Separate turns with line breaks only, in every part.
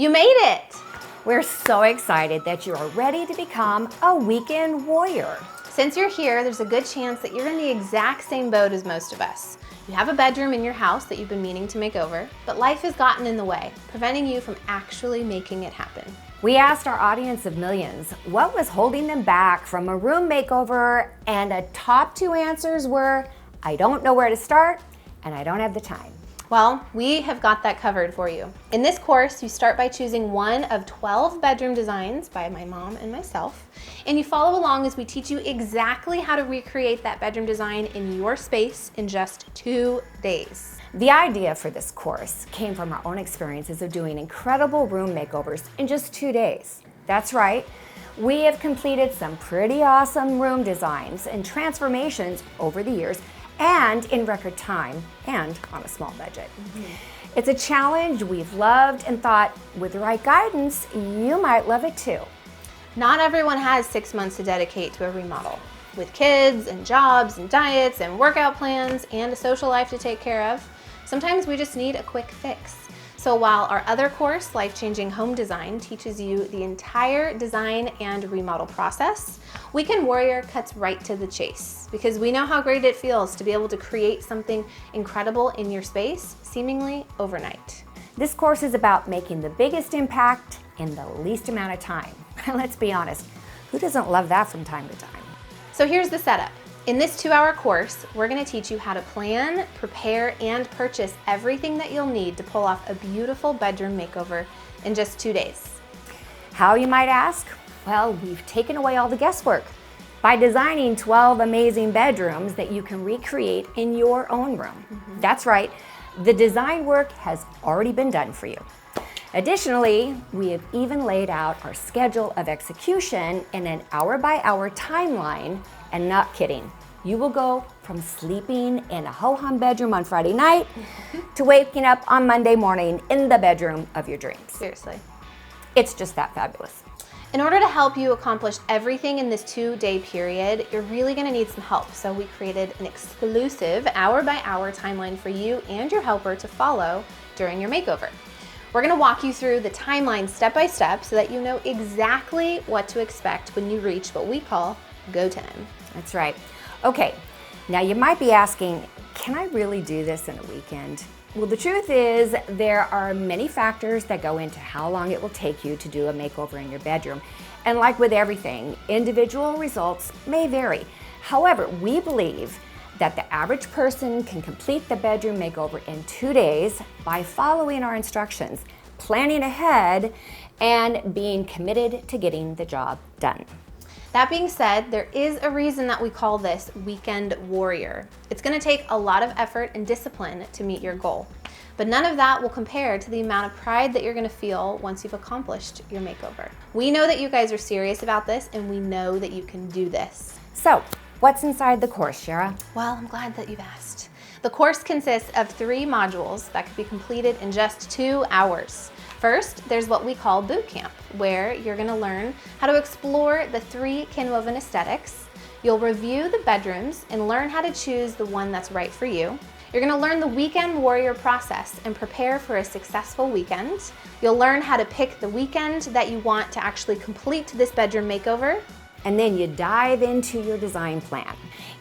You made it!
We're so excited that you are ready to become a weekend warrior.
Since you're here, there's a good chance that you're in the exact same boat as most of us. You have a bedroom in your house that you've been meaning to make over, but life has gotten in the way, preventing you from actually making it happen.
We asked our audience of millions what was holding them back from a room makeover, and the top 2 answers were, I don't know where to start, and I don't have the time.
Well, we have got that covered for you. In this course, you start by choosing one of 12 bedroom designs by my mom and myself, and you follow along as we teach you exactly how to recreate that bedroom design in your space in just 2 days.
The idea for this course came from our own experiences of doing incredible room makeovers in just 2 days. That's right, we have completed some pretty awesome room designs and transformations over the years, and in record time, and on a small budget. It's a challenge we've loved and thought, with the right guidance, you might love it too.
Not everyone has 6 months to dedicate to a remodel. With kids and jobs and diets and workout plans and a social life to take care of, sometimes we just need a quick fix. So while our other course, Life-Changing Home Design, teaches you the entire design and remodel process, Weekend Warrior cuts right to the chase, because we know how great it feels to be able to create something incredible in your space, seemingly overnight.
This course is about making the biggest impact in the least amount of time. Let's be honest, who doesn't love that from time to time?
So here's the setup. In this 2-hour course, we're going to teach you how to plan, prepare, and purchase everything that you'll need to pull off a beautiful bedroom makeover in just 2 days.
How, you might ask? Well, we've taken away all the guesswork by designing 12 amazing bedrooms that you can recreate in your own room. That's right, the design work has already been done for you. Additionally, we have even laid out our schedule of execution in an hour-by-hour timeline, and not kidding, you will go from sleeping in a ho-hum bedroom on Friday night to waking up on Monday morning in the bedroom of your dreams.
Seriously.
It's just that fabulous.
In order to help you accomplish everything in this 2-day period, you're really going to need some help. So we created an exclusive hour-by-hour timeline for you and your helper to follow during your makeover. We're going to walk you through the timeline step by step so that you know exactly what to expect when you reach what we call go time.
That's right. Okay, now you might be asking, can I really do this in a weekend? Well, the truth is there are many factors that go into how long it will take you to do a makeover in your bedroom. And like with everything, individual results may vary. However, we believe that the average person can complete the bedroom makeover in 2 days by following our instructions, planning ahead, and being committed to getting the job done.
That being said, there is a reason that we call this Weekend Warrior. It's going to take a lot of effort and discipline to meet your goal, but none of that will compare to the amount of pride that you're going to feel once you've accomplished your makeover. We know that you guys are serious about this, and we know that you can do this.
So, what's inside the course, Shara?
Well, I'm glad that you've asked. The course consists of 3 modules that could be completed in just 2 hours. First, there's what we call boot camp, where you're going to learn how to explore the 3 Kinwoven aesthetics. You'll review the bedrooms and learn how to choose the one that's right for you. You're going to learn the Weekend Warrior process and prepare for a successful weekend. You'll learn how to pick the weekend that you want to actually complete this bedroom makeover.
And then you dive into your design plan.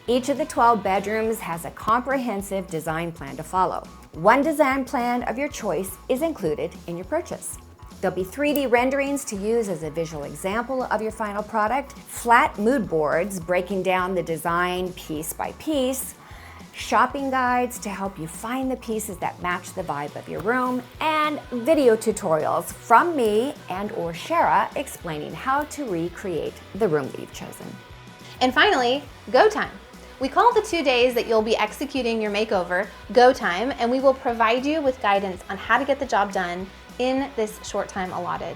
Each of the 12 bedrooms has a comprehensive design plan to follow. One design plan of your choice is included in your purchase. There'll be 3D renderings to use as a visual example of your final product, flat mood boards breaking down the design piece by piece, shopping guides to help you find the pieces that match the vibe of your room, and video tutorials from me and or Shara explaining how to recreate the room that you've chosen.
And finally, go time. We call the 2 days that you'll be executing your makeover go time, and we will provide you with guidance on how to get the job done in this short time allotted.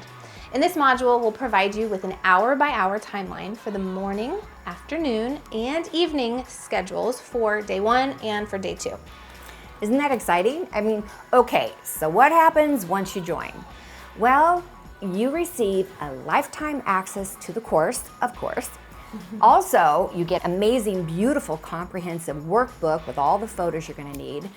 In this module, we'll provide you with an hour-by-hour timeline for the morning, afternoon, and evening schedules for day 1 and for day 2.
Isn't that exciting? I mean, okay, so what happens once you join? Well, you receive a lifetime access to the course, of course. Also, you get amazing, beautiful, comprehensive workbook with all the photos you're going to need.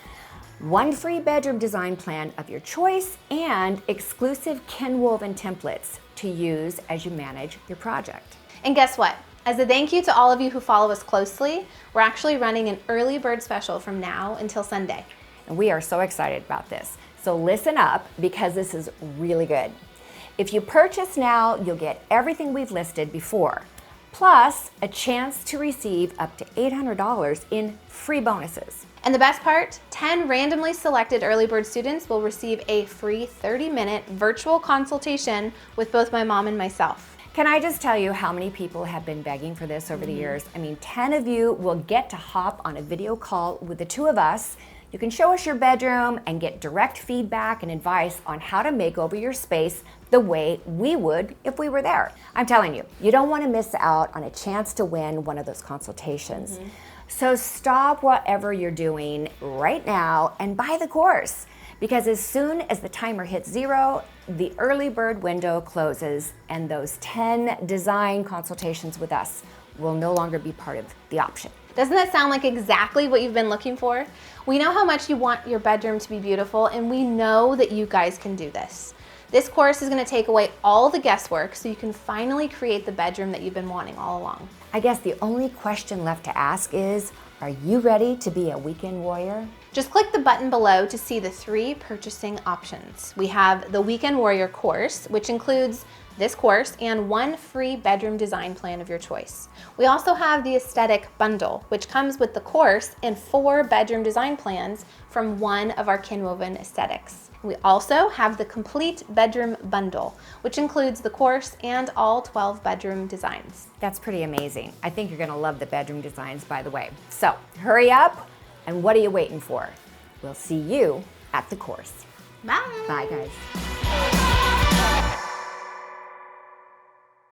one free bedroom design plan of your choice, and exclusive Ken woven templates to use as you manage your project.
And guess what? As a thank you to all of you who follow us closely, we're actually running an early bird special from now until Sunday.
And we are so excited about this. So listen up, because this is really good. If you purchase now, you'll get everything we've listed before, plus a chance to receive up to $800 in free bonuses.
And the best part, 10 randomly selected early bird students will receive a free 30-minute virtual consultation with both my mom and myself.
Can I just tell you how many people have been begging for this over the years? I mean, 10 of you will get to hop on a video call with the two of us. You can show us your bedroom and get direct feedback and advice on how to make over your space the way we would if we were there. I'm telling you, you don't want to miss out on a chance to win one of those consultations. So stop whatever you're doing right now and buy the course, because as soon as the timer hits 0, the early bird window closes and those 10 design consultations with us will no longer be part of the option.
Doesn't that sound like exactly what you've been looking for? We know how much you want your bedroom to be beautiful, and we know that you guys can do this. This course is going to take away all the guesswork so you can finally create the bedroom that you've been wanting all along.
I guess the only question left to ask is, are you ready to be a weekend warrior?
Just click the button below to see the 3 purchasing options. We have the Weekend Warrior course, which includes this course and 1 free bedroom design plan of your choice. We also have the Aesthetic Bundle, which comes with the course and 4 bedroom design plans from one of our Ken woven aesthetics. We also have the Complete Bedroom Bundle, which includes the course and all 12 bedroom designs.
That's pretty amazing. I think you're gonna love the bedroom designs, by the way. So hurry up, and what are you waiting for? We'll see you at the course.
Bye.
Bye, guys.